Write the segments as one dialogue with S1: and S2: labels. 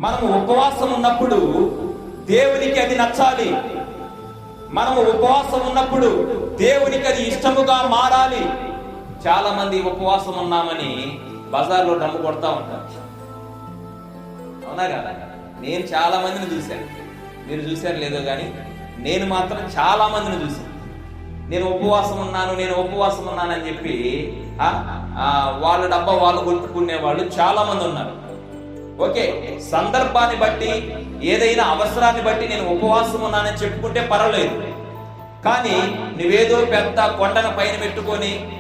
S1: మనము ఉపవాసం ఉన్నప్పుడు దేవునికి అది నచ్చాలి. మనము ఉపవాసం ఉన్నప్పుడు దేవునికి అది ఇష్టముగా మారాలి. చాలా మంది ఉపవాసం ఉన్నామని బజార్లో డమ్ము కొడతా ఉంటారు. అవునా కదా? నేను చాలా మందిని చూశాను. మీరు చూశారు లేదో కానీ నేను మాత్రం చాలా మందిని చూశాను. నేను ఉపవాసం ఉన్నాను అని చెప్పి వాళ్ళ డబ్బా వాళ్ళు కొట్టుకునే వాళ్ళు చాలా మంది ఉన్నారు. ఓకే, సందర్భాన్ని బట్టి ఏదైనా అవసరాన్ని బట్టి నేను ఉపవాసం ఉన్నానని చెప్పుకుంటే పర్వాలేదు. కానీ నువ్వేదో పెద్ద కొండను పైన పెట్టుకొని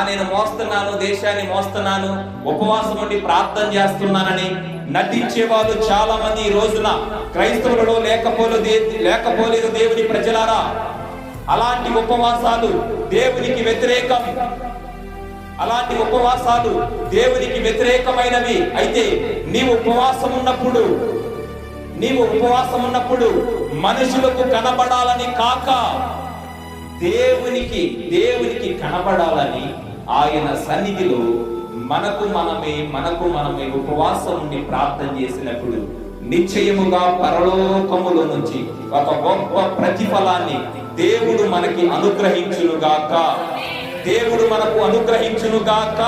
S1: నేను మోస్తున్నాను, దేశాన్ని మోస్తున్నాను, ఉపవాసం ఉండి ప్రార్థన చేస్తున్నానని నటించే వాళ్ళు చాలా మంది ఈ రోజున క్రైస్తవులలో లేకపోలేదు. దేవుని ప్రజలారా, అలాంటి ఉపవాసాలు దేవునికి వ్యతిరేకం. అలాంటి ఉపవాసాలు దేవునికి వ్యతిరేకమైనవి. అయితే నీవు ఉపవాసం ఉన్నప్పుడు మనుషులకు కనబడాలని కాక దేవునికి కనబడాలని ఆయన సన్నిధిలో మనకు మనమే ఉపవాసం ఉండి ప్రార్థన చేసినప్పుడు నిశ్చయముగా పరలోకములో నుంచి ఒక గొప్ప ప్రతిఫలాన్ని దేవుడు మనకి అనుగ్రహించునుగాక. దేవుడు మనకు అనుగ్రహించునుగాక.